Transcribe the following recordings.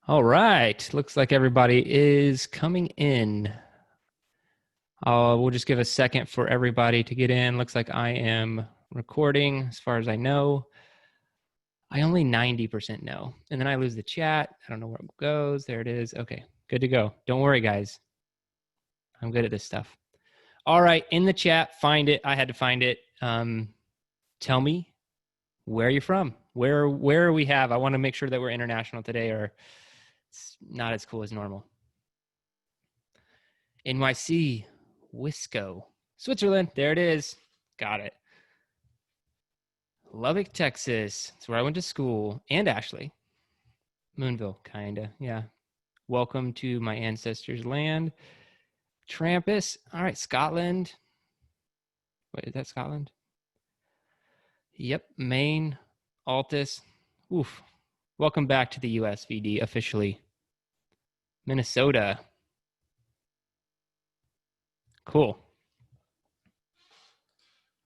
All right. Looks like everybody is coming in. We'll just give a second for everybody to get in. Looks like I am recording as far as I know. I only 90% know. And then I lose the chat. I don't know where it goes. There it is. Okay, good to go. Don't worry, guys. I'm good at this stuff. All right, in the chat, find it. I had to find it. Tell me where you're from. Where we have. I want to make sure that we're international today, or it's not as cool as normal. NYC, Wisco, Switzerland. There it is. Got it. Lubbock, Texas. That's where I went to school. And Ashley. Moonville, kinda. Yeah. Welcome to my ancestors' land. Trampus. All right, Scotland. Wait, is that Scotland? Yep. Maine. Altus. Oof. Welcome back to the USVD officially. Minnesota. Cool.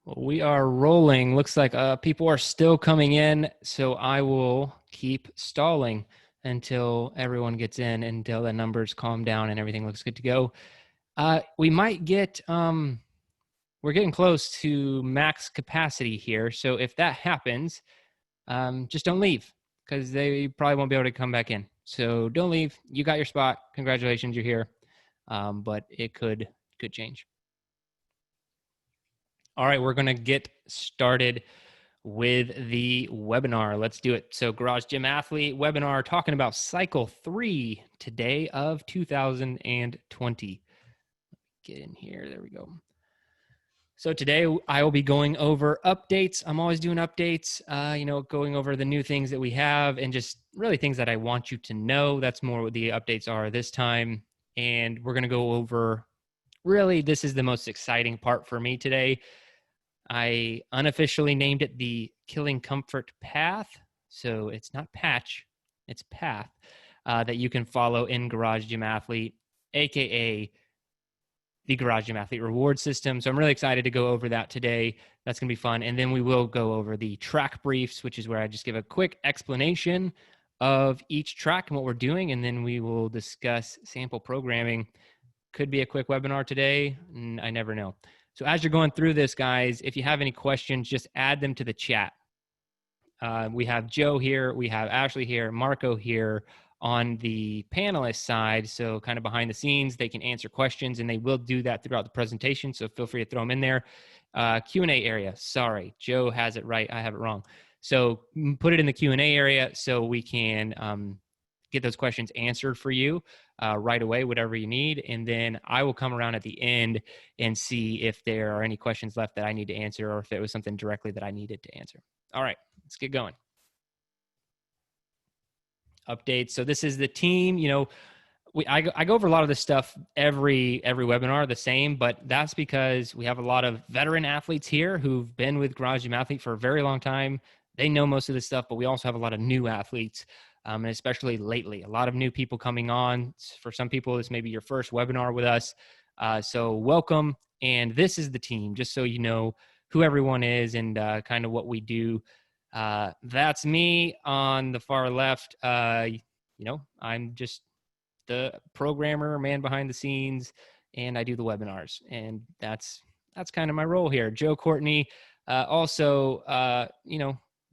Well, we are rolling. Looks like people are still coming in, so I will keep stalling until everyone gets in, until the numbers calm down and everything looks good to go. We might get, we're getting close to max capacity here, so if that happens, just don't leave, because they probably won't be able to come back in. So don't leave. You got your spot. Congratulations, you're here. But it could change. All right, we're going to get started with the webinar. Let's do it. So Garage Gym Athlete webinar talking about cycle 3 today of 2020. Get in here. There we go. So today I will be going over updates. I'm always doing updates, going over the new things that we have and just really things that I want you to know. That's more what the updates are this time. And we're going to go over, really, this is the most exciting part for me today. I unofficially named it the Killing Comfort Path. So it's not patch, it's path that you can follow in Garage Gym Athlete, AKA the Garage Gym Athlete reward system. So I'm really excited to go over that today. That's going to be fun. And then we will go over the track briefs, which is where I just give a quick explanation of each track and what we're doing. And then we will discuss sample programming. Could be a quick webinar today. I never know. So as you're going through this, guys, if you have any questions, just add them to the chat. We have Joe here. We have Ashley here, Marco here on the panelist side. So kind of behind the scenes, they can answer questions, and they will do that throughout the presentation. So feel free to throw them in there. Q&A area. Sorry, Joe has it right. I have it wrong. So put it in the Q&A area so we can get those questions answered for you right away, whatever you need. And then I will come around at the end and see if there are any questions left that I need to answer, or if it was something directly that I needed to answer. All right, let's get going. Updates. So this is the team. I go over a lot of this stuff every webinar the same, but that's because we have a lot of veteran athletes here who've been with Garage Gym Athlete for a very long time. They know most of this stuff, but we also have a lot of new athletes. And especially lately, a lot of new people coming on. For some people, this may be your first webinar with us. So welcome. And this is the team, just so you know who everyone is and kind of what we do. That's me on the far left. I'm just the programmer, man behind the scenes, and I do the webinars. And that's kind of my role here. Joe Courtney, also,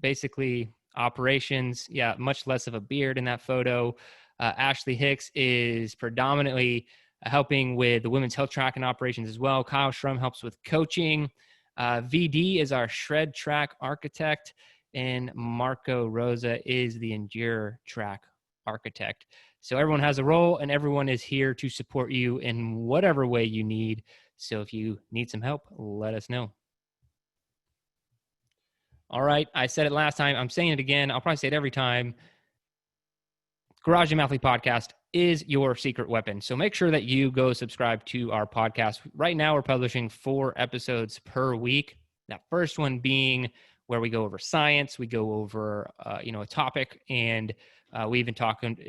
basically operations. Yeah, much less of a beard in that photo. Ashley Hicks is predominantly helping with the women's health track and operations as well. Kyle Schrum helps with coaching. VD is our shred track architect, and Marco Rosa is the endure track architect. So everyone has a role, and everyone is here to support you in whatever way you need. So if you need some help, let us know. All right, I said it last time. I'm saying it again. I'll probably say it every time. Garage Gym Athlete Podcast is your secret weapon. So make sure that you go subscribe to our podcast. Right now, we're publishing 4 episodes per week. That first one being where we go over science, we go over a topic, and we even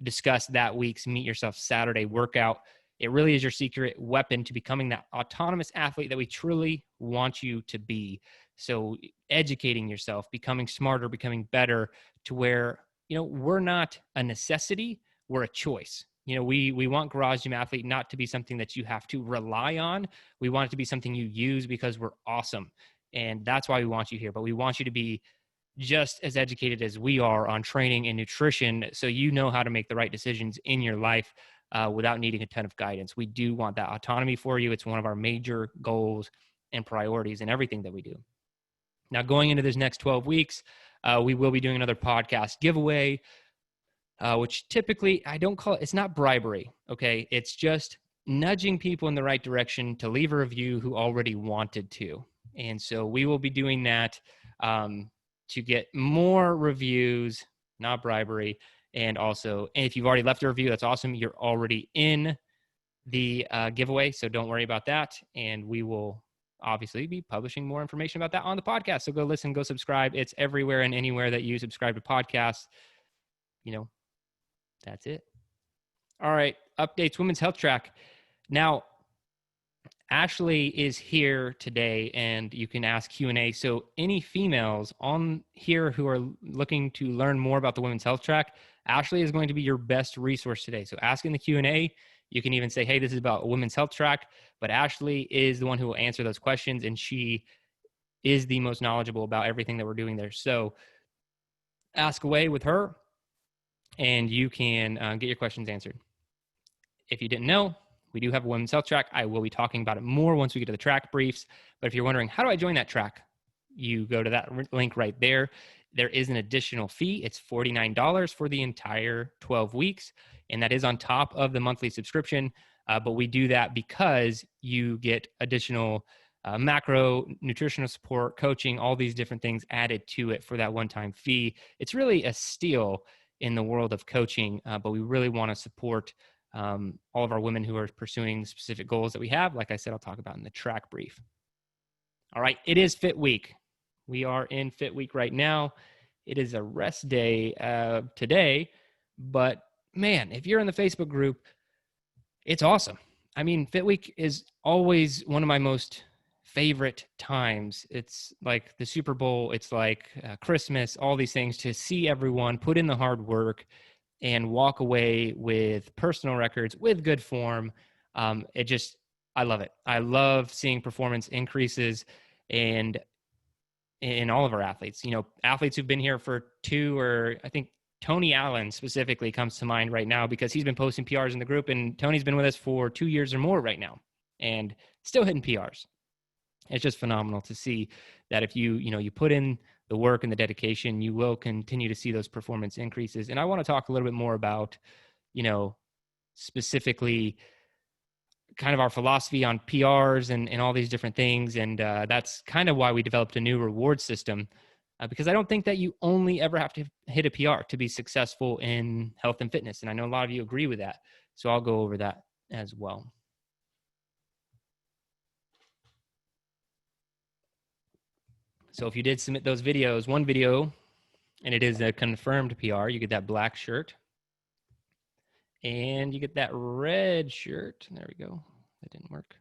discuss that week's Meet Yourself Saturday workout. It really is your secret weapon to becoming that autonomous athlete that we truly want you to be. So educating yourself, becoming smarter, becoming better, to where we're not a necessity. we're a choice. We want Garage Gym Athlete not to be something that you have to rely on. We want it to be something you use because we're awesome. And that's why we want you here. But we want you to be just as educated as we are on training and nutrition, so you know how to make the right decisions in your life without needing a ton of guidance. We do want that autonomy for you. It's one of our major goals and priorities in everything that we do. Now, going into this next 12 weeks, we will be doing another podcast giveaway, which typically I don't call it, it's not bribery, okay? It's just nudging people in the right direction to leave a review who already wanted to. And so we will be doing that to get more reviews, not bribery. And also, if you've already left a review, that's awesome. You're already in the giveaway, so don't worry about that. And we will obviously be publishing more information about that on the podcast. So go listen, go subscribe. It's everywhere and anywhere that you subscribe to podcasts. That's it. All right, updates, Women's Health Track. Now, Ashley is here today, and you can ask Q&A. So any females on here who are looking to learn more about the Women's Health Track, Ashley is going to be your best resource today. So ask in the Q&A. You can even say, hey, this is about a Women's Health Track. But Ashley is the one who will answer those questions, and she is the most knowledgeable about everything that we're doing there. So ask away with her, and you can get your questions answered. If you didn't know, we do have a Women's Health Track. I will be talking about it more once we get to the track briefs. But if you're wondering, how do I join that track? You go to that link right there. There is an additional fee. It's $49 for the entire 12 weeks. And that is on top of the monthly subscription. But we do that because you get additional macro, nutritional support, coaching, all these different things added to it for that one-time fee. It's really a steal in the world of coaching, but we really want to support all of our women who are pursuing the specific goals that we have. Like I said, I'll talk about in the track brief. All right, it is Fit Week. We are in Fit Week right now. It is a rest day today, but man, if you're in the Facebook group, it's awesome. I mean, Fit Week is always one of my most favorite times. It's like the Super Bowl. It's like Christmas, all these things, to see everyone put in the hard work and walk away with personal records, with good form. I love it. I love seeing performance increases and in all of our athletes. Athletes who've been here for 2 or I think Tony Allen specifically comes to mind right now because he's been posting PRs in the group, and Tony's been with us for 2 years or more right now and still hitting PRs. It's just phenomenal to see that if you put in the work and the dedication, you will continue to see those performance increases. And I want to talk a little bit more about, specifically kind of our philosophy on PRs and all these different things. And that's kind of why we developed a new reward system, because I don't think that you only ever have to hit a PR to be successful in health and fitness. And I know a lot of you agree with that. So I'll go over that as well. So if you did submit those videos, one video, and it is a confirmed PR, you get that black shirt. And you get that red shirt. There we go. That didn't work.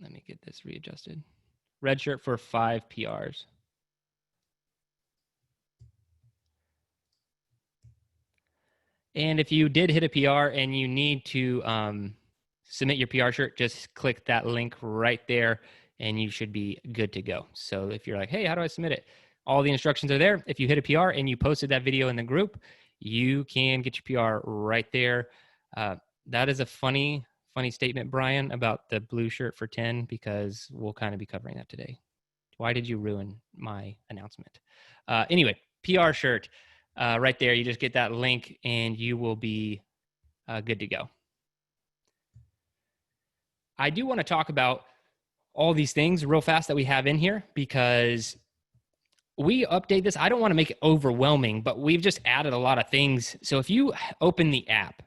Let me get this readjusted. Red shirt for 5 PRs. And if you did hit a PR and you need to submit your PR shirt, just click that link right there and you should be good to go. So if you're like, hey, how do I submit it? All the instructions are there. If you hit a PR and you posted that video in the group, you can get your PR right there. That is a funny statement, Brian, about the blue shirt for 10, because we'll kind of be covering that today. Why did you ruin my announcement? Anyway, PR shirt right there. You just get that link and you will be good to go. I do want to talk about all these things real fast that we have in here, because we update this. I don't want to make it overwhelming, but we've just added a lot of things. So if you open the app,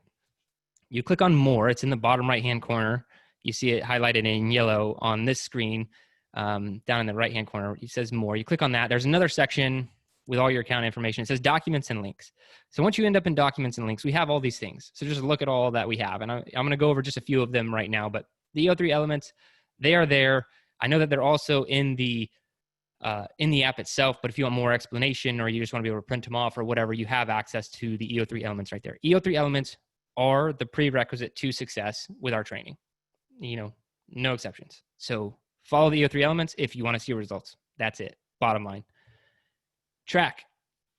you click on more, it's in the bottom right-hand corner. You see it highlighted in yellow on this screen down in the right-hand corner. It says more. You click on that. There's another section with all your account information. It says documents and links. So once you end up in documents and links, we have all these things. So just look at all that we have. And I'm going to go over just a few of them right now, but the EO3 elements, they are there. I know that they're also in the in the app itself. But if you want more explanation or you just want to be able to print them off or whatever, you have access to the EO3 elements right there. EO3 elements are the prerequisite to success with our training. No exceptions. So follow the EO3 elements if you want to see results. That's it. Bottom line. Track.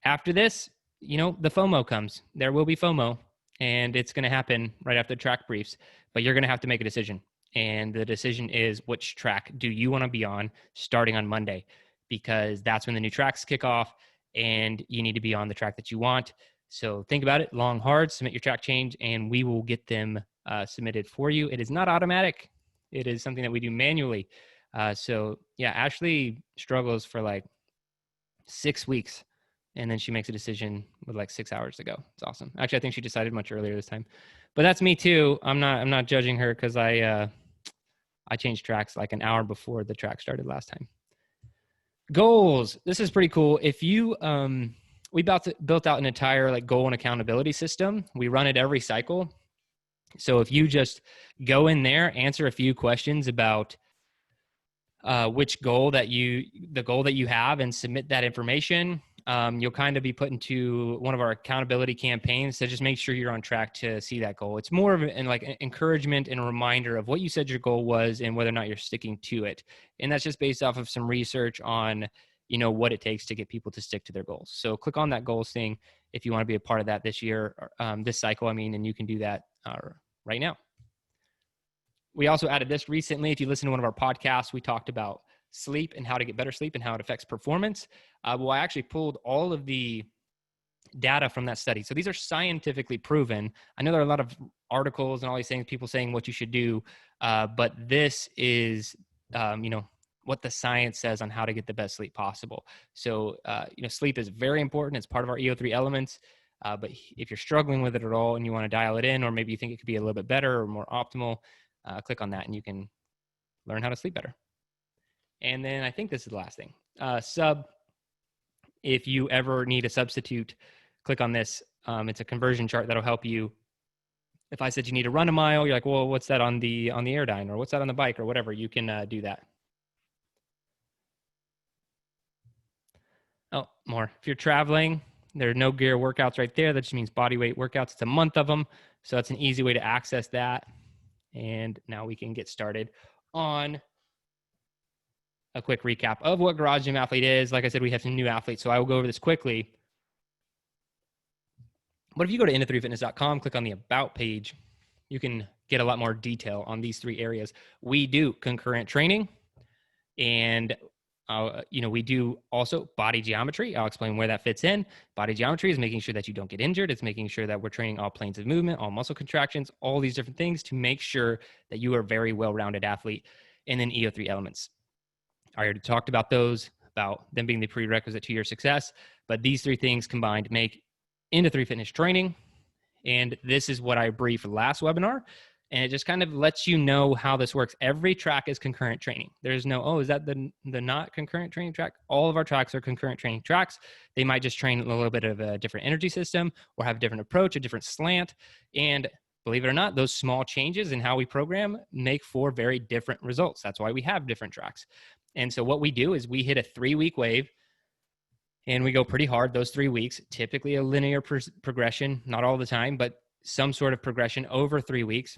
After this, the FOMO comes. There will be FOMO, and it's going to happen right after the track briefs, but you're going to have to make a decision. And the decision is, which track do you want to be on starting on Monday? Because that's when the new tracks kick off, and you need to be on the track that you want. So think about it, long, hard, submit your track change, and we will get them submitted for you. It is not automatic. It is something that we do manually. So yeah, Ashley struggles for like 6 weeks, and then she makes a decision with like 6 hours to go. It's awesome. Actually, I think she decided much earlier this time, but that's me too. I'm not judging her because I changed tracks like an hour before the track started last time. Goals. This is pretty cool. If you we built out an entire like goal and accountability system. We run it every cycle. So if you just go in there, answer a few questions about which goal that you have, and submit that information, you'll kind of be put into one of our accountability campaigns to just make sure you're on track to see that goal. It's more of an encouragement and a reminder of what you said your goal was and whether or not you're sticking to it. And that's just based off of some research on, what it takes to get people to stick to their goals. So click on that goals thing if you want to be a part of that this year, this cycle, and you can do that right now. We also added this recently. If you listen to one of our podcasts, we talked about sleep and how to get better sleep and how it affects performance. I actually pulled all of the data from that study. So these are scientifically proven. I know there are a lot of articles and all these things, people saying what you should do, but this is, what the science says on how to get the best sleep possible. So, sleep is very important. It's part of our EO3 elements. But if you're struggling with it at all and you want to dial it in, or maybe you think it could be a little bit better or more optimal, click on that and you can learn how to sleep better. And then I think this is the last thing. If you ever need a substitute, click on this. It's a conversion chart that'll help you. If I said you need to run a mile, you're like, well, what's that on the Airdyne, or what's that on the bike, or whatever, you can do that. Oh, more. If you're traveling, there are no gear workouts right there. That just means body weight workouts. It's a month of them. So that's an easy way to access that. And now we can get started on a quick recap of what Garage Gym Athlete is. Like I said, we have some new athletes, so I will go over this quickly. But if you go to into3fitness.com, click on the About page, you can get a lot more detail on these 3 areas. We do concurrent training, and we do also body geometry. I'll explain where that fits in. Body geometry is making sure that you don't get injured. It's making sure that we're training all planes of movement, all muscle contractions, all these different things to make sure that you are a very well-rounded athlete. And then EO3 elements. I already talked about those, about them being the prerequisite to your success. But these 3 things combined make Into3 Fitness training. And this is what I briefed last webinar. And it just kind of lets you know how this works. Every track is concurrent training. There's no, is that the not concurrent training track? All of our tracks are concurrent training tracks. They might just train a little bit of a different energy system or have a different approach, a different slant. And believe it or not, those small changes in how we program make for very different results. That's why we have different tracks. And so what we do is we hit a 3-week wave and we go pretty hard those 3 weeks, typically a linear progression, not all the time, but some sort of progression over 3 weeks.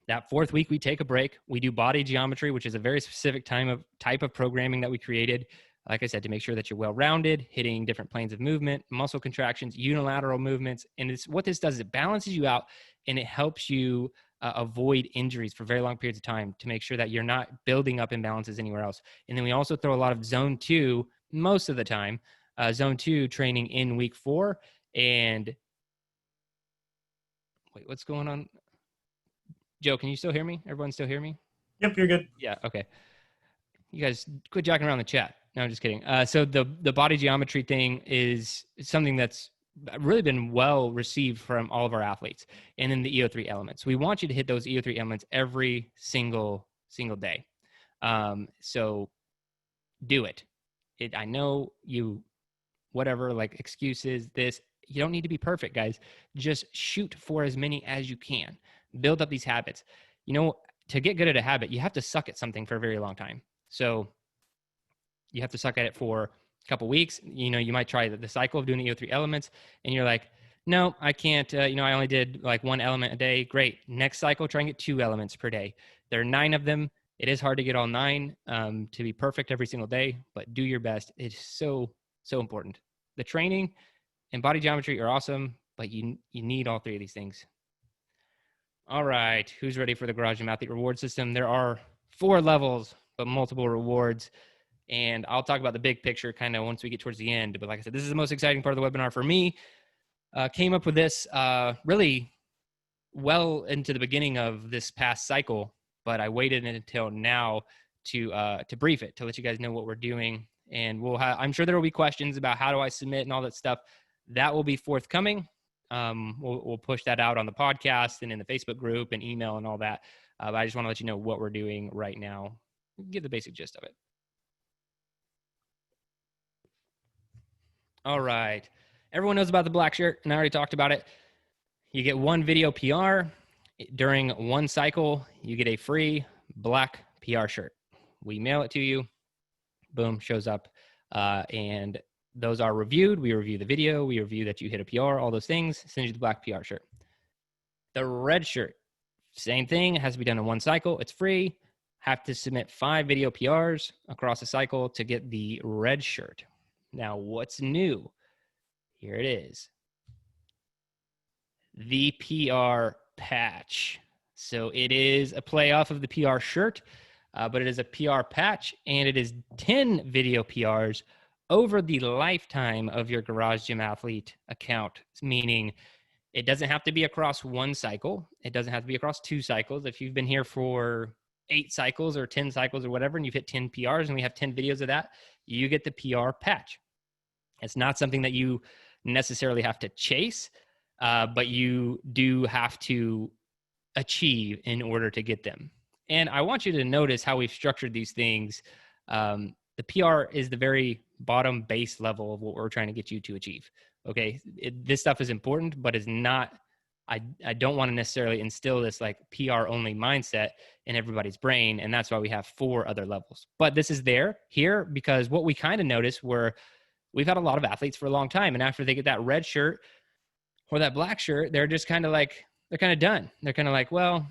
That 4th week, we take a break. We do body geometry, which is a very specific type of programming that we created, like I said, to make sure that you're well-rounded, hitting different planes of movement, muscle contractions, unilateral movements. And what this does is it balances you out, and it helps you avoid injuries for very long periods of time to make sure that you're not building up imbalances anywhere else. And then we also throw a lot of zone 2 most of the time, zone 2 training in week 4. And wait, what's going on? Joe, can you still hear me? Everyone still hear me? Yep, you're good. Yeah, okay. You guys quit jacking around the chat. No, I'm just kidding. So the body geometry thing is something that's really been well received from all of our athletes. And then the EO3 elements. We want you to hit those EO3 elements every single day. So do it. I know you, whatever, like excuses, this, you don't need to be perfect, guys. Just shoot for as many as you can. Build up these habits. To get good at a habit, you have to suck at something for a very long time. So, you have to suck at it for a couple weeks. You know, you might try the cycle of doing the EO3 elements, and you're like, no, I can't. You know, I only did like 1 element a day. Great. Next cycle, try and get 2 elements per day. There are 9 of them. It is hard to get all 9 to be perfect every single day, but do your best. It's so important. The training and body geometry are awesome, but you need all 3 of these things. All right, who's ready for the Garage Gym Athlete reward system? There are 4 levels, but multiple rewards. And I'll talk about the big picture kind of once we get towards the end. But like I said, this is the most exciting part of the webinar for me. Came up with this really well into the beginning of this past cycle, but I waited until now to brief it, to let you guys know what we're doing. And I'm sure there will be questions about how do I submit and all that stuff. That will be forthcoming. We'll push that out on the podcast and in the Facebook group and email and all that. But I just want to let you know what we're doing right now. Give the basic gist of it. All right. Everyone knows about the black shirt, and I already talked about it. You get 1 video PR. During 1 cycle, you get a free black PR shirt. We mail it to you. Boom, shows up. And those are reviewed. We review the video. We review that you hit a PR, all those things. Send you the black PR shirt. The red shirt, same thing. It has to be done in 1 cycle. It's free. Have to submit 5 video PRs across a cycle to get the red shirt. Now, what's new? Here it is. The PR patch. So it is a play off of the PR shirt, but it is a PR patch, and it is 10 video PRs over the lifetime of your Garage Gym Athlete account, meaning it doesn't have to be across 1 cycle. It doesn't have to be across 2 cycles. If you've been here for 8 cycles or 10 cycles or whatever, and you've hit 10 PRs and we have 10 videos of that, you get the PR patch. It's not something that you necessarily have to chase, but you do have to achieve in order to get them. And I want you to notice how we've structured these things. The PR is the very bottom base level of what we're trying to get you to achieve. Okay. This stuff is important, but it's not, I don't want to necessarily instill this like PR only mindset in everybody's brain. And that's why we have 4 other levels, but this is here because what we kind of noticed were we've had a lot of athletes for a long time. And after they get that red shirt or that black shirt, they're just kind of like, they're kind of done. They're kind of like, well,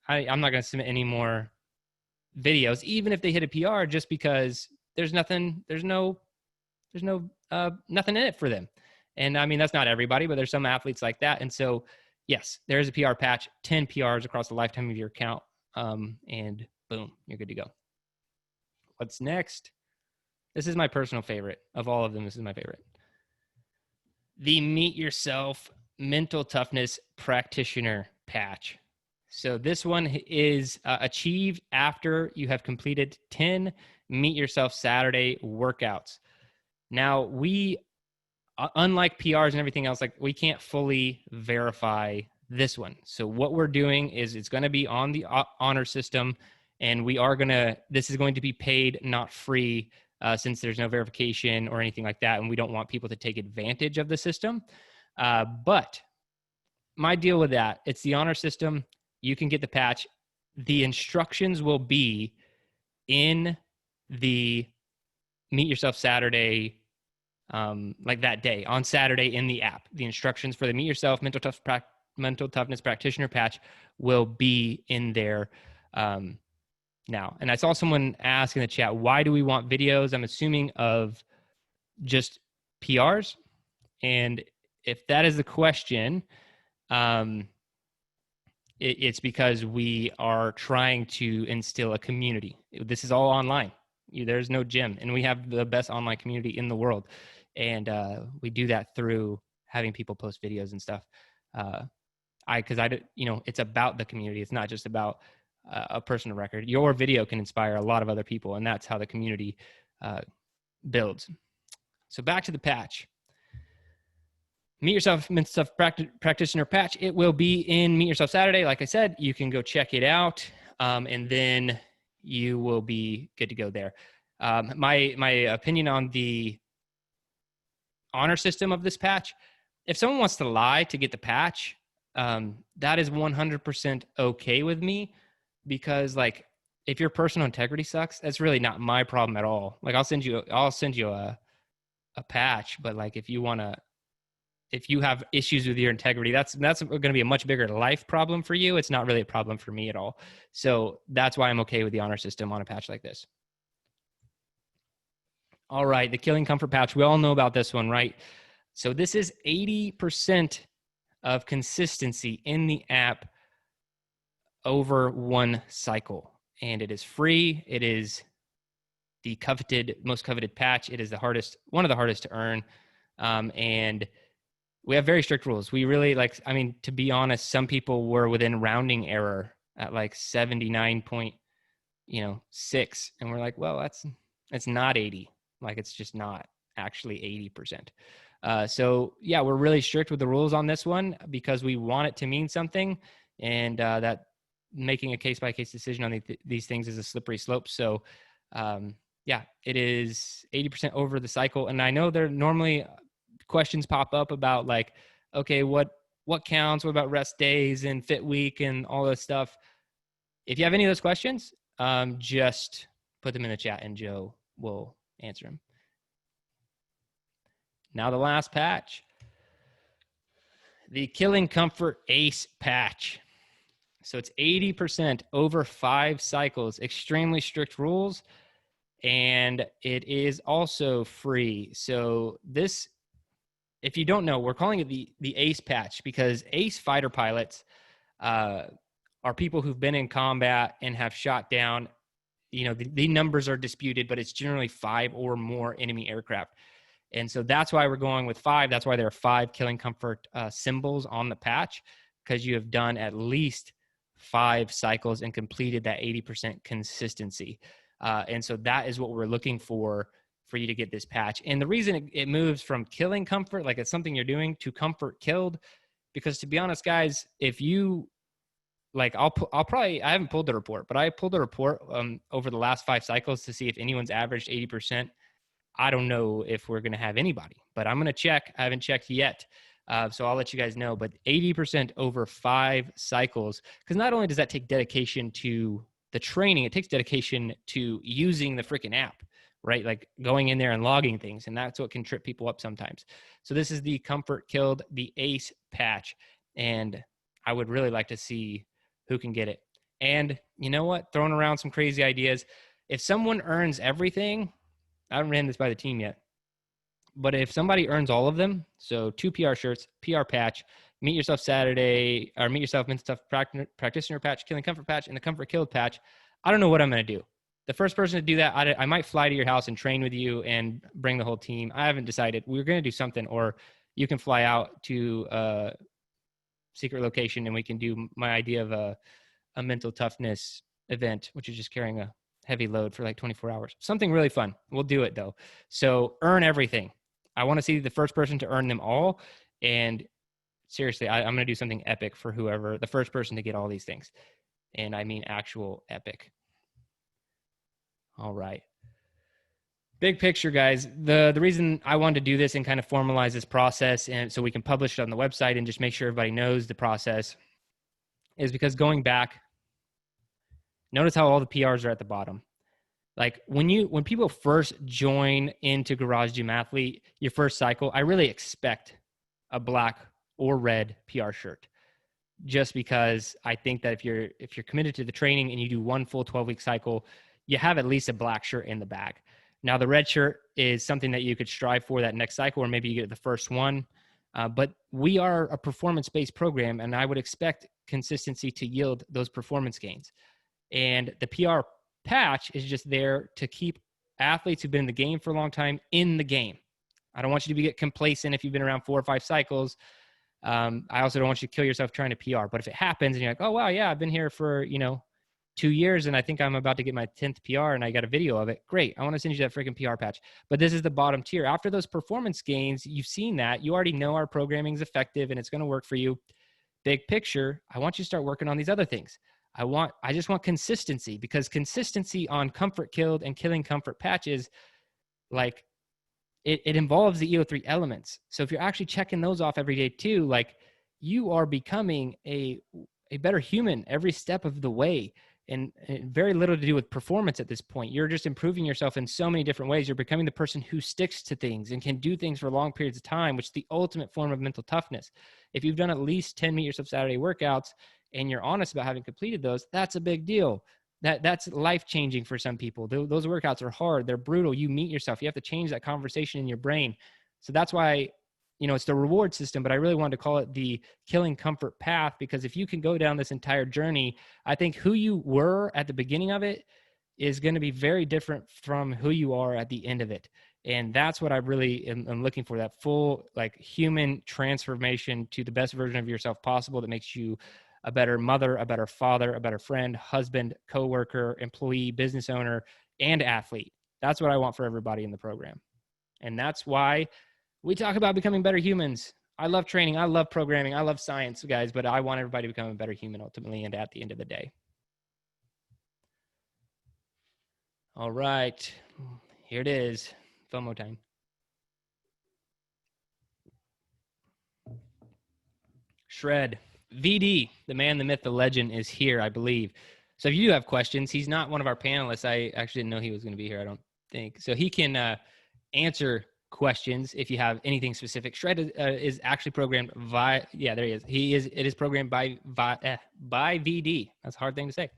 I'm not going to submit any more videos, even if they hit a PR, just because there's nothing in it for them. And I mean, that's not everybody, but there's some athletes like that. And so, yes, there is a PR patch, 10 PRs across the lifetime of your account. And boom, you're good to go. What's next? This is my personal favorite of all of them. This is my favorite. The Meet Yourself Mental Toughness Practitioner patch. So this one is achieved after you have completed 10 Meet Yourself Saturday workouts. Now, we, unlike PRs and everything else, like we can't fully verify this one. So what we're doing is it's going to be on the honor system, and this is going to be paid, not free, since there's no verification or anything like that, and we don't want people to take advantage of the system. But my deal with that, it's the honor system. You can get the patch. The instructions will be in the Meet Yourself Saturday, like that day, on Saturday in the app. The instructions for the Meet Yourself Mental Toughness Practitioner patch will be in there now. And I saw someone ask in the chat, why do we want videos? I'm assuming of just PRs. And if that is the question, it's because we are trying to instill a community. This is all online. There's no gym, and we have the best online community in the world. And we do that through having people post videos and stuff. It's about the community. It's not just about a personal record. Your video can inspire a lot of other people, and that's how the community builds. So back to the patch. Meet Yourself Mental Tough Practitioner patch. It will be in Meet Yourself Saturday. Like I said, you can go check it out, and then you will be good to go there. My opinion on the honor system of this patch, if someone wants to lie to get the patch, that is 100% okay with me, because like if your personal integrity sucks, that's really not my problem at all. Like I'll send you a patch, but like if you have issues with your integrity, that's going to be a much bigger life problem for you. It's not really a problem for me at all. So that's why I'm okay with the honor system on a patch like this. All right, the Killing Comfort patch. We all know about this one, right? So this is 80% of consistency in the app over one cycle. And it is free. It is the most coveted patch. It is one of the hardest to earn. And we have very strict rules. We really to be honest, some people were within rounding error at like 79.6. And we're like, well, that's not 80. Like it's just not actually 80%. So yeah, we're really strict with the rules on this one because we want it to mean something, and that making a case-by-case decision on these things is a slippery slope. So yeah, it is 80% over the cycle. And I know there normally questions pop up about like, okay, what counts? What about rest days and fit week and all this stuff? If you have any of those questions, just put them in the chat and Joe will answer them. Now the last patch, the Killing Comfort Ace patch. So it's 80% over 5 cycles, extremely strict rules, and it is also free. So this, if you don't know, we're calling it the Ace patch because Ace fighter pilots are people who've been in combat and have shot down, the numbers are disputed, but it's generally 5 or more enemy aircraft. And so that's why we're going with 5. That's why there are 5 Killing Comfort symbols on the patch, because you have done at least 5 cycles and completed that 80% consistency. And so that is what we're looking for you to get this patch. And the reason it moves from Killing Comfort, like it's something you're doing, to Comfort Killed, because to be honest, guys, if you like, I haven't pulled the report, but I pulled the report over the last 5 cycles to see if anyone's averaged 80%. I don't know if we're going to have anybody, but I'm going to check. I haven't checked yet. So I'll let you guys know, but 80% over 5 cycles, because not only does that take dedication to the training, it takes dedication to using the freaking app, right? Like going in there and logging things. And that's what can trip people up sometimes. So this is the Comfort Killed, the Ace patch. And I would really like to see who can get it. And you know what? Throwing around some crazy ideas. If someone earns everything, I haven't ran this by the team yet, but if somebody earns all of them, so 2 PR shirts, PR patch, Meet Yourself Saturday, or Meet Yourself Mental Tough Practitioner patch, Killing Comfort patch, and the Comfort Killed patch, I don't know what I'm going to do. The first person to do that, I might fly to your house and train with you and bring the whole team. I haven't decided. We're going to do something, or you can fly out to a secret location and we can do my idea of a mental toughness event, which is just carrying a heavy load for like 24 hours. Something really fun. We'll do it though. So earn everything. I want to see the first person to earn them all. And seriously, I'm going to do something epic for whoever, the first person to get all these things. And I mean actual epic. All right. Big picture, guys. The reason I wanted to do this and kind of formalize this process, and so we can publish it on the website and just make sure everybody knows the process, is because going back, notice how all the PRs are at the bottom. Like when people first join into Garage Gym Athlete, your first cycle, I really expect a black or red PR shirt, just because I think that if you're committed to the training and you do one full 12-week cycle, you have at least a black shirt in the bag. Now the red shirt is something that you could strive for that next cycle, or maybe you get the first one. But we are a performance-based program, and I would expect consistency to yield those performance gains. And the PR patch is just there to keep athletes who've been in the game for a long time in the game. I don't want you to get complacent if you've been around 4 or 5 cycles. I also don't want you to kill yourself trying to PR. But if it happens and you're like, oh, wow, yeah, I've been here for, 2 years and I think I'm about to get my 10th PR and I got a video of it. Great. I want to send you that freaking PR patch. But this is the bottom tier. After those performance gains, you've seen that. You already know our programming is effective and it's going to work for you. Big picture, I want you to start working on these other things. I just want consistency, because consistency on Comfort Killed and Killing Comfort patches, like it involves the EO3 elements. So if you're actually checking those off every day too, like you are becoming a better human every step of the way. and very little to do with performance at this point. You're just improving yourself in so many different ways. You're becoming the person who sticks to things and can do things for long periods of time, which is the ultimate form of mental toughness. If you've done at least 10 Meet Yourself Saturday workouts and you're honest about having completed those, that's a big deal. That's life-changing for some people. Those workouts are hard. They're brutal. You meet yourself. You have to change that conversation in your brain. So that's why, it's the reward system, but I really wanted to call it the killing comfort path, because if you can go down this entire journey, I think who you were at the beginning of it is going to be very different from who you are at the end of it. And that's what I really am looking for, that full human transformation to the best version of yourself possible that makes you a better mother, a better father, a better friend, husband, coworker, employee, business owner, and athlete. That's what I want for everybody in the program. And that's why we talk about becoming better humans. I love training. I love programming. I love science, guys, but I want everybody to become a better human ultimately and at the end of the day. All right. Here it is. FOMO time. Shred. VD, the man, the myth, the legend, is here, I believe. So if you have questions, he's not one of our panelists. I actually didn't know he was going to be here, I don't think. So he can answer questions if you have anything specific. Shred is actually programmed there he is. It is programmed by VD. That's a hard thing to say.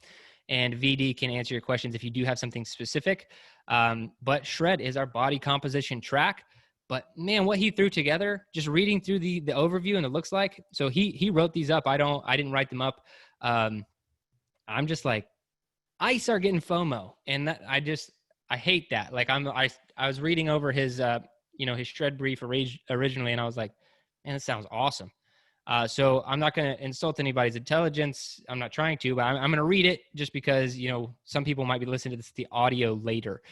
And VD can answer your questions if you do have something specific. But Shred is our body composition track. But man, what he threw together, just reading through the overview and it looks like, so he wrote these up. I didn't write them up. I'm just like, I start getting FOMO, and that I hate that. I was reading over his his Shred brief originally, and I was like, man, this sounds awesome. So I'm not going to insult anybody's intelligence. I'm not trying to, but I'm going to read it just because, some people might be listening to the audio later.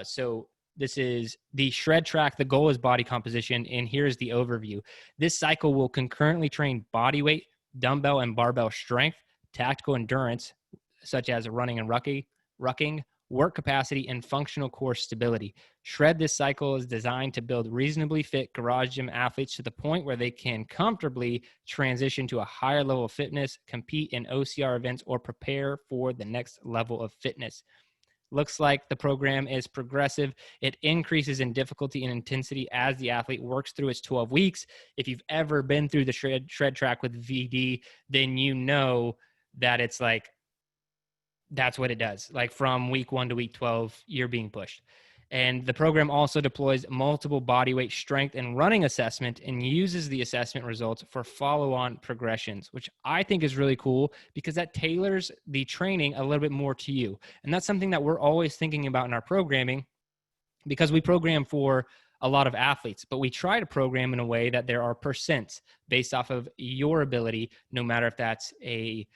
So this is the Shred track. The goal is body composition, and here's the overview. This cycle will concurrently train body weight, dumbbell and barbell strength, tactical endurance, such as running and rucking, work capacity, and functional core stability. Shred this cycle is designed to build reasonably fit garage gym athletes to the point where they can comfortably transition to a higher level of fitness, compete in OCR events, or prepare for the next level of fitness. Looks like the program is progressive. It increases in difficulty and intensity as the athlete works through its 12 weeks. If you've ever been through the shred track with VD, then you know that it's that's what it does. From week 1 to week 12, you're being pushed. And the program also deploys multiple bodyweight strength and running assessment and uses the assessment results for follow-on progressions, which I think is really cool because that tailors the training a little bit more to you. And that's something that we're always thinking about in our programming, because we program for a lot of athletes, but we try to program in a way that there are percents based off of your ability, no matter if that's a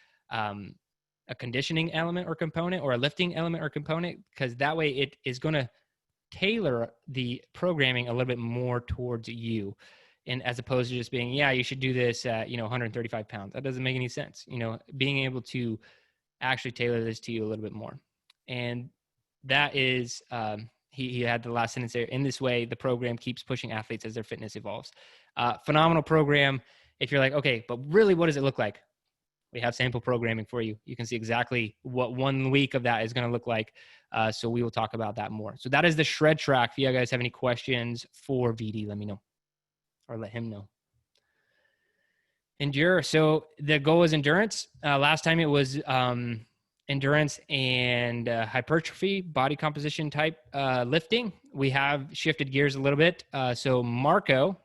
conditioning element or component or a lifting element or component, because that way it is going to tailor the programming a little bit more towards you, and as opposed to just being, you should do this at 135 pounds. That doesn't make any sense. Being able to actually tailor this to you a little bit more. And that is he had the last sentence there. In this way, the program keeps pushing athletes as their fitness evolves. Phenomenal program. If you're like, okay, but really, what does it look like? We have sample programming for you. You can see exactly what 1 week of that is going to look like. So we will talk about that more. So that is the Shred track. If you guys have any questions for VD, let me know, or let him know. Endure. So the goal is endurance. Last time it was endurance and hypertrophy, body composition type lifting. We have shifted gears a little bit. So Marco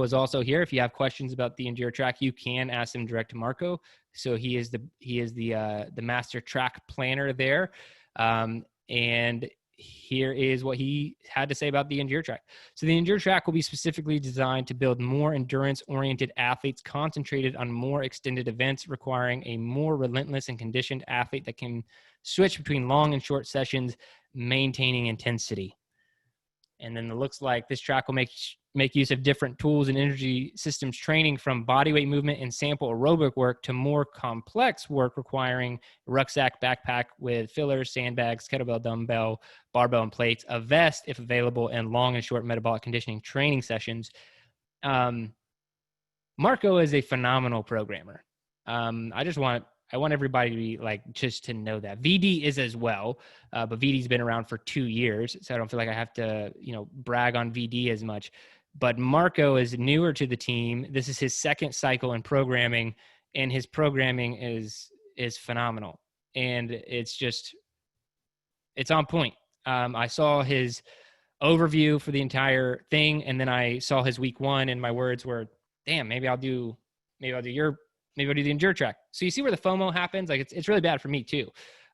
is also here. If you have questions about the Endure track, you can ask him direct to Marco. So he is the master track planner there. And here is what he had to say about the Endure track. So the Endure track will be specifically designed to build more endurance-oriented athletes concentrated on more extended events, requiring a more relentless and conditioned athlete that can switch between long and short sessions, maintaining intensity. And then it looks like this track will make use of different tools and energy systems training, from bodyweight movement and sample aerobic work to more complex work requiring rucksack, backpack with fillers, sandbags, kettlebell, dumbbell, barbell, and plates, a vest if available, and long and short metabolic conditioning training sessions. Marco is a phenomenal programmer. I I want everybody to be like, just to know that VD is as well, but VD's been around for 2 years. So I don't feel like I have to, brag on VD as much, but Marco is newer to the team. This is his second cycle in programming, and his programming is phenomenal. And it's on point. I saw his overview for the entire thing, and then I saw his week 1, and my words were, damn, maybe I'll do the endure track. So you see where the FOMO happens. Like it's really bad for me too.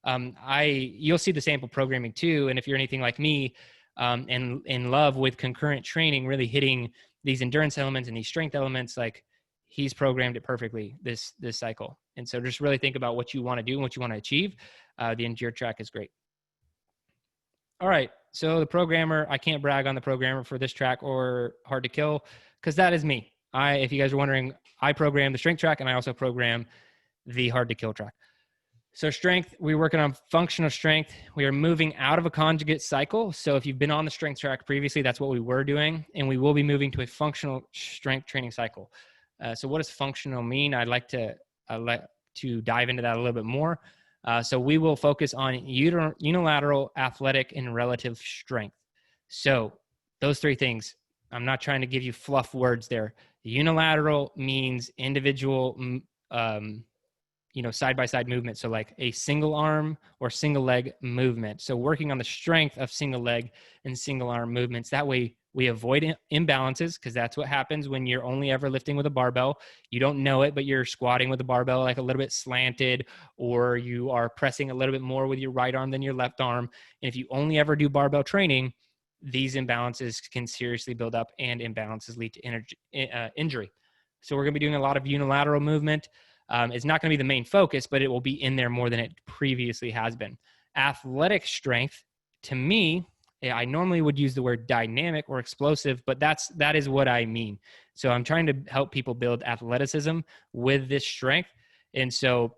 You'll see the sample programming too. And if you're anything like me, and in love with concurrent training, really hitting these endurance elements and these strength elements, like he's programmed it perfectly this cycle. And so just really think about what you want to do and what you want to achieve. The endure track is great. All right. So the programmer, I can't brag on the programmer for this track or Hard to Kill, because that is me. If you guys are wondering, I program the strength track, and I also program the Hard to Kill track. So strength, we're working on functional strength. We are moving out of a conjugate cycle. So if you've been on the strength track previously, that's what we were doing. And we will be moving to a functional strength training cycle. So what does functional mean? I'd like to dive into that a little bit more. So we will focus on unilateral, athletic, and relative strength. So those 3 things, I'm not trying to give you fluff words there. Unilateral means individual, side-by-side movement. So like a single arm or single leg movement. So working on the strength of single leg and single arm movements. That way we avoid imbalances, because that's what happens when you're only ever lifting with a barbell. You don't know it, but you're squatting with a barbell like a little bit slanted, or you are pressing a little bit more with your right arm than your left arm. And if you only ever do barbell training, these imbalances can seriously build up, and imbalances lead to injury. So we're going to be doing a lot of unilateral movement. It's not going to be the main focus, but it will be in there more than it previously has been. Athletic strength, to me, I normally would use the word dynamic or explosive, but that is what I mean. So I'm trying to help people build athleticism with this strength. And so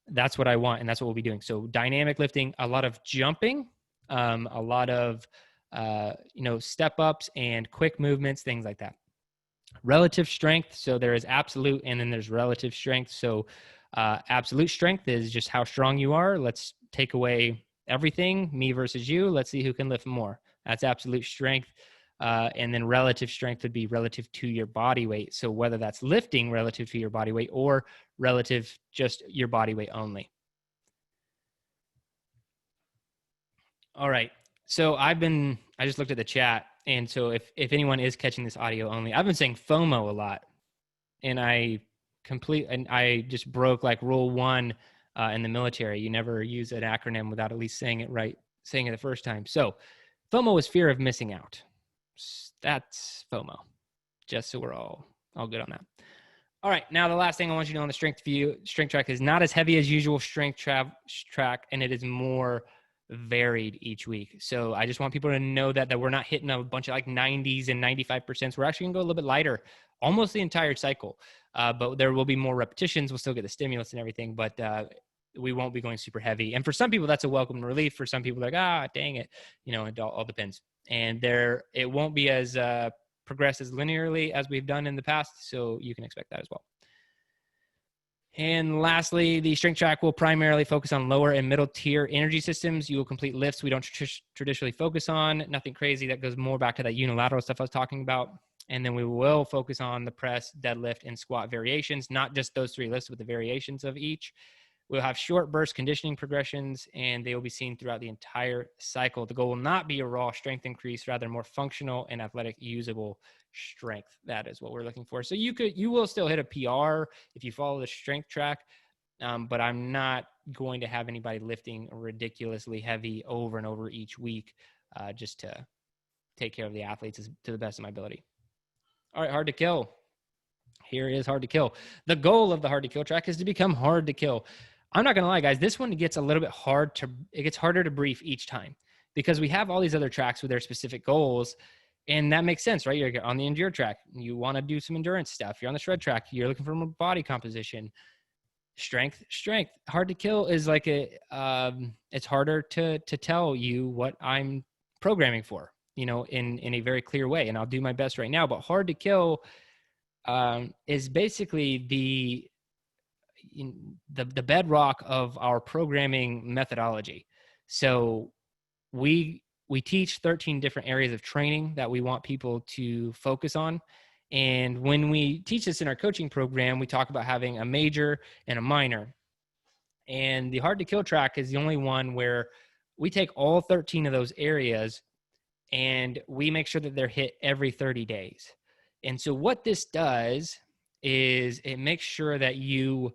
that's what I want, and that's what we'll be doing. So dynamic lifting, a lot of jumping, a lot of step ups and quick movements, things like that. Relative strength. So there is absolute, and then there's relative strength. So absolute strength is just how strong you are. Let's take away everything, me versus you. Let's see who can lift more. That's absolute strength. And then relative strength would be relative to your body weight. So whether that's lifting relative to your body weight or relative just your body weight only. All right. So I just looked at the chat. And so if anyone is catching this audio only, I've been saying FOMO a lot, and I just broke like rule 1 in the military. You never use an acronym without at least saying it right, saying it the first time. So FOMO is fear of missing out. That's FOMO, just so we're all good on that. All right. Now, the last thing I want you to know on the strength track is not as heavy as usual strength track, and it is more varied each week. So I just want people to know that we're not hitting a bunch of like 90s and 95%. We're actually gonna go a little bit lighter almost the entire cycle. But there will be more repetitions. We'll still get the stimulus and everything, but we won't be going super heavy. And for some people, that's a welcome relief. For some people, like, dang it. It all depends. And it won't be as progress as linearly as we've done in the past. So you can expect that as well. And lastly, the strength track will primarily focus on lower and middle tier energy systems. You will complete lifts we don't traditionally focus on. Nothing crazy. That goes more back to that unilateral stuff I was talking about. And then we will focus on the press, deadlift, and squat variations, not just those 3 lifts, but the variations of each. We'll have short burst conditioning progressions, and they will be seen throughout the entire cycle. The goal will not be a raw strength increase, rather more functional and athletic usable strength. That is what we're looking for. So you will still hit a PR if you follow the strength track, but I'm not going to have anybody lifting ridiculously heavy over and over each week just to take care of the athletes to the best of my ability. All right, hard to kill. Here is hard to kill. The goal of the hard to kill track is to become hard to kill. I'm not going to lie, guys. This one gets a little bit it gets harder to brief each time because we have all these other tracks with their specific goals. And that makes sense, right? You're on the endure track. You want to do some endurance stuff. You're on the shred track. You're looking for more body composition. Strength. Hard to kill is like it's harder to tell you what I'm programming for, in a very clear way. And I'll do my best right now. But hard to kill is basically the bedrock of our programming methodology. So we teach 13 different areas of training that we want people to focus on. And when we teach this in our coaching program, we talk about having a major and a minor. And the hard to kill track is the only one where we take all 13 of those areas and we make sure that they're hit every 30 days. And so what this does is it makes sure that you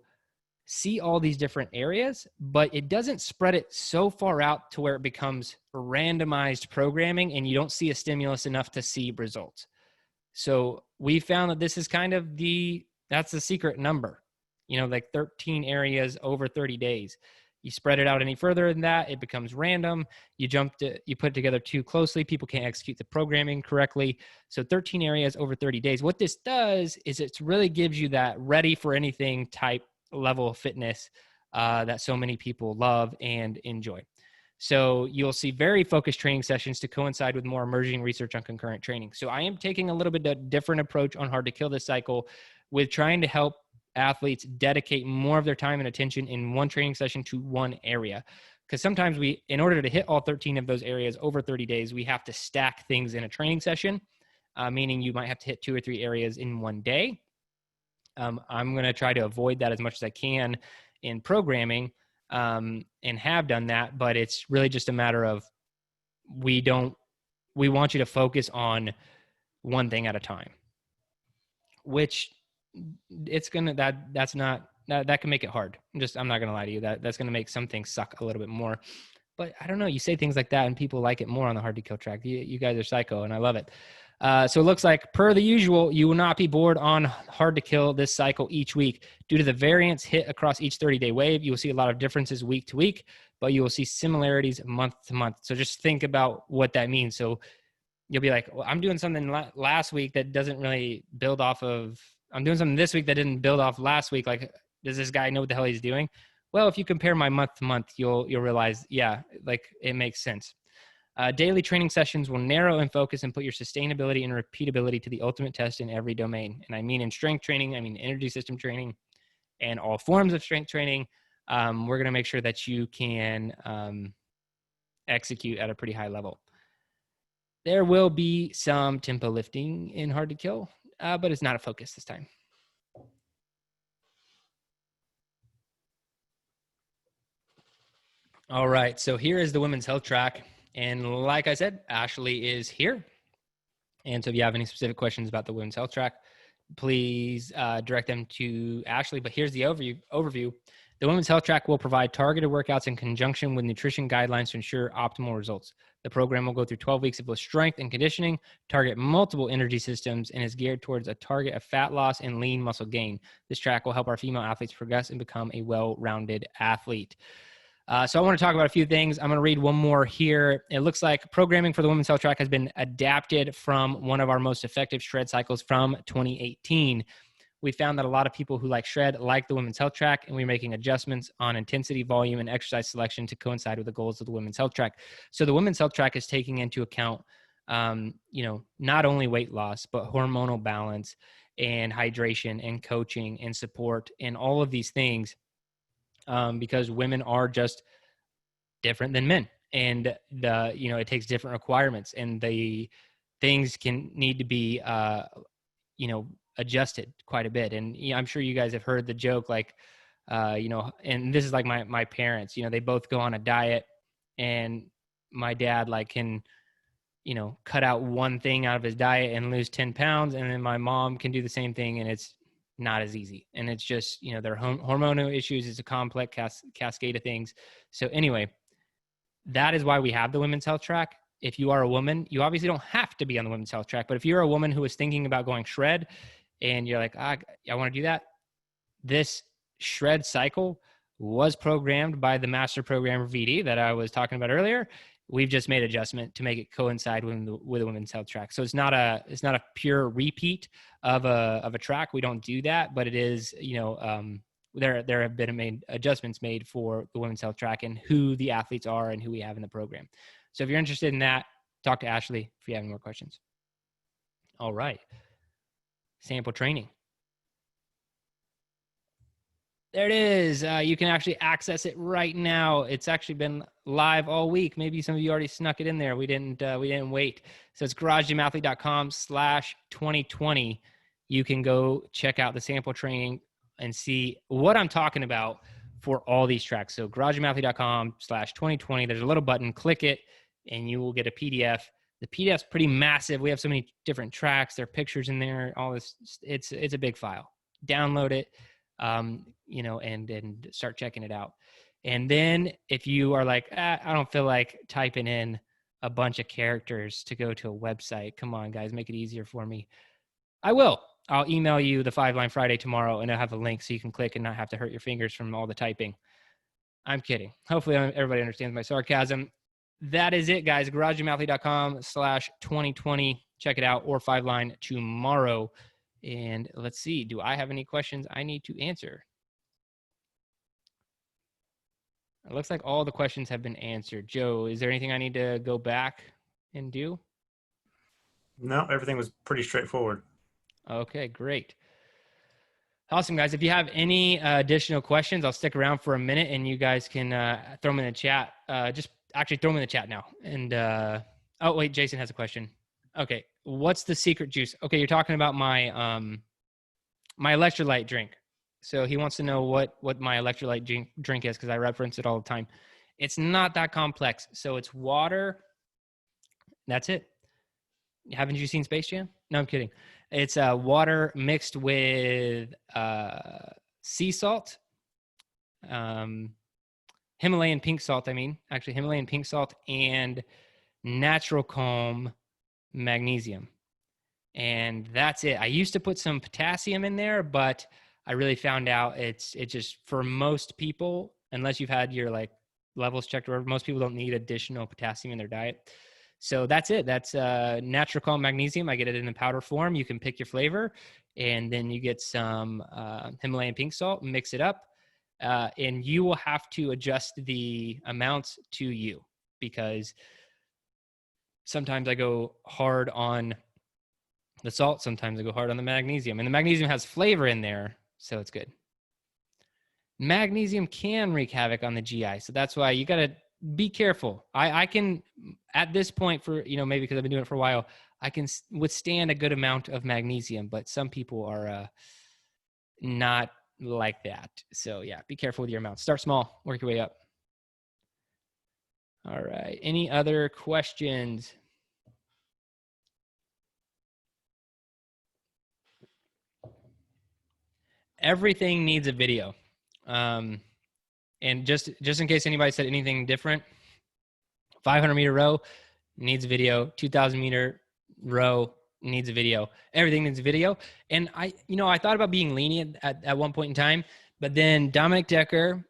see all these different areas, but it doesn't spread it so far out to where it becomes randomized programming and you don't see a stimulus enough to see results. So we found that this is kind of that's the secret number, like 13 areas over 30 days. You spread it out any further than that, it becomes random. You put it together too closely, people can't execute the programming correctly. So 13 areas over 30 days. What this does is it really gives you that ready for anything type level of fitness that so many people love and enjoy. So you'll see very focused training sessions to coincide with more emerging research on concurrent training. So I am taking a little bit of different approach on hard to kill this cycle with trying to help athletes dedicate more of their time and attention in one training session to one area. Because sometimes in order to hit all 13 of those areas over 30 days, we have to stack things in a training session, meaning you might have to hit 2 or 3 areas in one day. I'm going to try to avoid that as much as I can in programming, and have done that, but it's really just a matter of we want you to focus on one thing at a time, which that can make it hard. I'm not going to lie to you, that's going to make some things suck a little bit more. But I don't know, you say things like that and people like it more on the hard to kill track. You guys are psycho and I love it. So it looks like, per the usual, you will not be bored on hard to kill this cycle each week. Due to the variance hit across each 30-day wave, you will see a lot of differences week to week, but you will see similarities month to month. So just think about what that means. So you'll be like, well, I'm doing something last week that doesn't really build off of, I'm doing something this week that didn't build off last week. Like, does this guy know what the hell he's doing? Well, if you compare my month to month, you'll realize, yeah, like it makes sense. Daily training sessions will narrow in focus and put your sustainability and repeatability to the ultimate test in every domain. And I mean in strength training, I mean energy system training, and all forms of strength training. We're going to make sure that you can execute at a pretty high level. There will be some tempo lifting in hard to kill, but it's not a focus this time. All right, so here is the women's health track. And like I said, Ashley is here. And so if you have any specific questions about the women's health track, please direct them to Ashley. But here's the overview. The women's health track will provide targeted workouts in conjunction with nutrition guidelines to ensure optimal results. The program will go through 12 weeks of both strength and conditioning, target multiple energy systems, and is geared towards a target of fat loss and lean muscle gain. This track will help our female athletes progress and become a well-rounded athlete. So I want to talk about a few things. I'm going to read one more here. It looks like programming for the women's health track has been adapted from one of our most effective shred cycles from 2018. We found that a lot of people who like shred like the women's health track, and we're making adjustments on intensity, volume, and exercise selection to coincide with the goals of the women's health track. So the women's health track is taking into account, not only weight loss, but hormonal balance and hydration and coaching and support and all of these things. Because women are just different than men, and it takes different requirements, and the things can need to be, adjusted quite a bit. And I'm sure you guys have heard the joke, like, and this is like my parents, they both go on a diet, and my dad can, cut out one thing out of his diet and lose 10 pounds. And then my mom can do the same thing, and it's not as easy. And it's just, their hormonal issues. It's a complex cascade of things. So anyway, that is why we have the women's health track. If you are a woman, you obviously don't have to be on the women's health track, but if you're a woman who is thinking about going shred and you're like, I want to do that, this shred cycle was programmed by the master programmer VD that I was talking about earlier. We've just made adjustment to make it coincide with the women's health track. So it's not a pure repeat of a track. We don't do that, but it is, there have been adjustments made for the women's health track and who the athletes are and who we have in the program. So if you're interested in that, talk to Ashley if you have any more questions. All right. Sample training. There it is. You can actually access it right now. It's actually been live all week. Maybe some of you already snuck it in there. We didn't wait. So it's garagegymathlete.com/2020. You can go check out the sample training and see what I'm talking about for all these tracks. So garagegymathlete.com/2020. There's a little button. Click it, and you will get a PDF. The PDF's pretty massive. We have so many different tracks. There are pictures in there. All this. It's a big file. Download it. And start checking it out. And then if you are like, I don't feel like typing in a bunch of characters to go to a website. Come on, guys, make it easier for me. I will. I'll email you the 5-Line Friday tomorrow, and I'll have a link so you can click and not have to hurt your fingers from all the typing. I'm kidding. Hopefully everybody understands my sarcasm. That is it, guys. garagegymathlete.com/2020. Check it out, or 5-Line tomorrow. And let's see, do I have any questions I need to answer? It looks like all the questions have been answered. Joe, is there anything I need to go back and do? No, everything was pretty straightforward. Okay, great. Awesome, guys. If you have any additional questions, I'll stick around for a minute and you guys can throw them in the chat. Just actually throw them in the chat now. And, oh, wait, Jason has a question. Okay, what's the secret juice? Okay, you're talking about my my electrolyte drink. So he wants to know what my electrolyte drink is because I reference it all the time. It's not that complex. So it's water. That's it. Haven't you seen Space Jam? No, I'm kidding. It's water mixed with sea salt, Himalayan pink salt, Himalayan pink salt and natural calm magnesium. And that's it. I used to put some potassium in there, but I really found out it's just for most people, unless you've had your like levels checked or whatever, most people don't need additional potassium in their diet. So that's it. That's natural calm magnesium. I get it in the powder form. You can pick your flavor, and then you get some Himalayan pink salt, mix it up, and you will have to adjust the amounts to you because sometimes I go hard on the salt, sometimes I go hard on the magnesium, and the magnesium has flavor in there, so it's good. Magnesium can wreak havoc on the GI, so that's why you got to be careful. I can, at this point, for maybe because I've been doing it for a while, I can withstand a good amount of magnesium, but some people are not like that. So yeah, be careful with your amounts. Start small, work your way up. All right. Any other questions? Everything needs a video. And just in case anybody said anything different, 500 meter row needs a video. 2000 meter row needs a video. Everything needs a video. And I thought about being lenient at one point in time, but then Dominic Decker,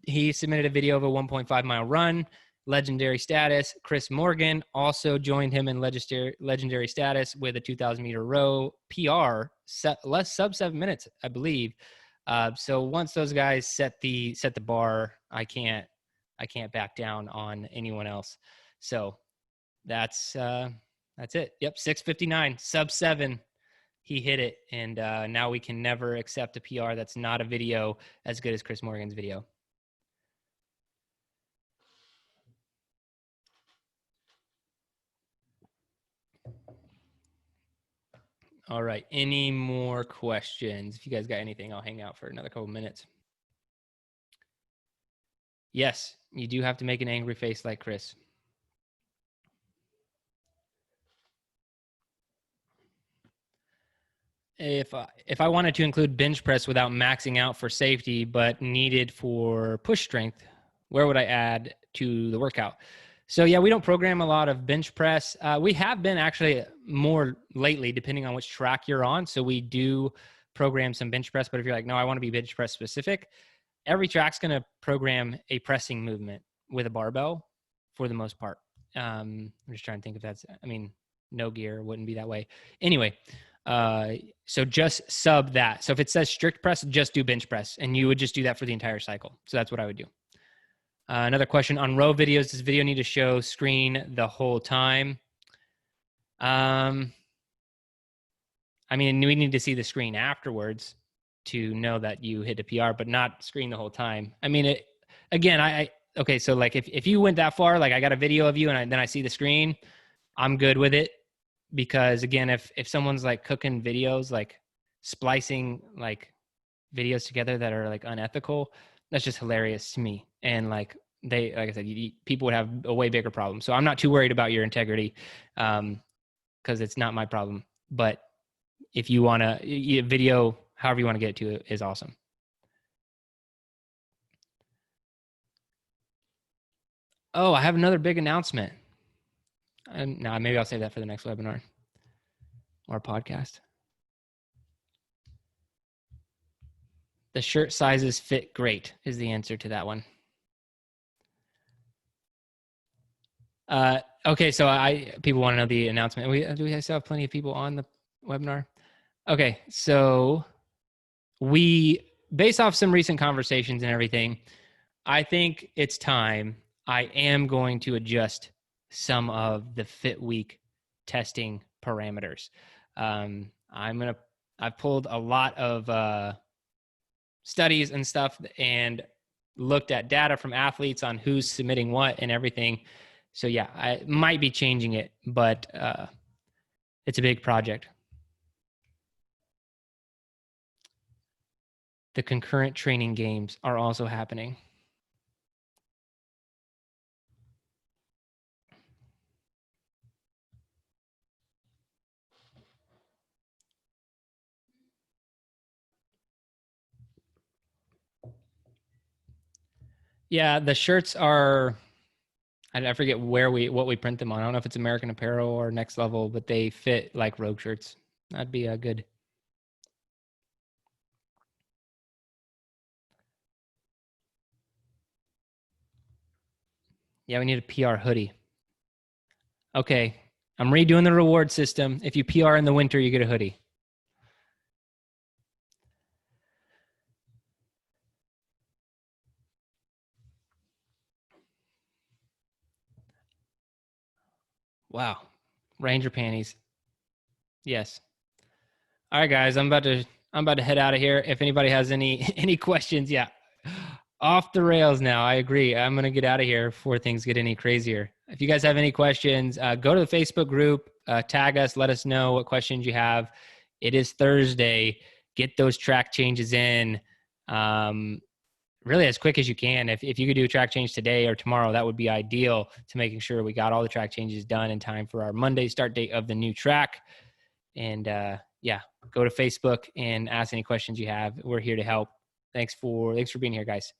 he submitted a video of a 1.5 mile run, legendary status. Chris Morgan also joined him in legendary status with a 2000 meter row PR, sub 7 minutes, I believe. So once those guys set the bar, I can't back down on anyone else. So that's it. Yep, 6:59, sub 7. He hit it, and now we can never accept a PR that's not a video as good as Chris Morgan's video. All right. Any more questions? If you guys got anything, I'll hang out for another couple minutes. Yes, you do have to make an angry face like Chris. If I wanted to include bench press without maxing out for safety, but needed for push strength, where would I add to the workout? So yeah, we don't program a lot of bench press. We have been actually more lately, depending on which track you're on. So we do program some bench press, but if you're like, no, I want to be bench press specific, every track's going to program a pressing movement with a barbell for the most part. I'm just trying to think if that's, no gear wouldn't be that way. Anyway, so just sub that. So if it says strict press, just do bench press, and you would just do that for the entire cycle. So that's what I would do. Another question on row videos. Does video need to show screen the whole time? We need to see the screen afterwards. to know that you hit a PR, but not screen the whole time. I mean, okay, so like if you went that far, like I got a video of you and then I see the screen, I'm good with it. Because again, if someone's like cooking videos, like splicing like videos together that are like unethical, that's just hilarious to me. And like like I said, people would have a way bigger problem. So I'm not too worried about your integrity, because it's not my problem. But if you want to video, however you want to get it to, it is awesome. Oh, I have another big announcement. And now maybe I'll save that for the next webinar or podcast. The shirt sizes fit great is the answer to that one. Okay, so people want to know the announcement. Do we still have plenty of people on the webinar? Okay, so based off some recent conversations and everything, I think it's time. I am going to adjust some of the Fit Week testing parameters. I've pulled a lot of studies and stuff and looked at data from athletes on who's submitting what and everything. So yeah, I might be changing it, but it's a big project. The concurrent training games are also happening. Yeah, the shirts are, I forget what we print them on. I don't know if it's American Apparel or Next Level, but they fit like Rogue shirts. That'd be good. Yeah, we need a PR hoodie. Okay, I'm redoing the reward system. If you PR in the winter, you get a hoodie. Wow, Ranger panties. Yes. All right, guys, I'm about to head out of here. If anybody has any questions, yeah, off the rails now. I agree. I'm gonna get out of here before things get any crazier. If you guys have any questions, go to the Facebook group, tag us, let us know what questions you have. It is Thursday. Get those track changes in, really as quick as you can. If you could do a track change today or tomorrow, that would be ideal to making sure we got all the track changes done in time for our Monday start date of the new track. And yeah, go to Facebook and ask any questions you have. We're here to help. Thanks for being here, guys.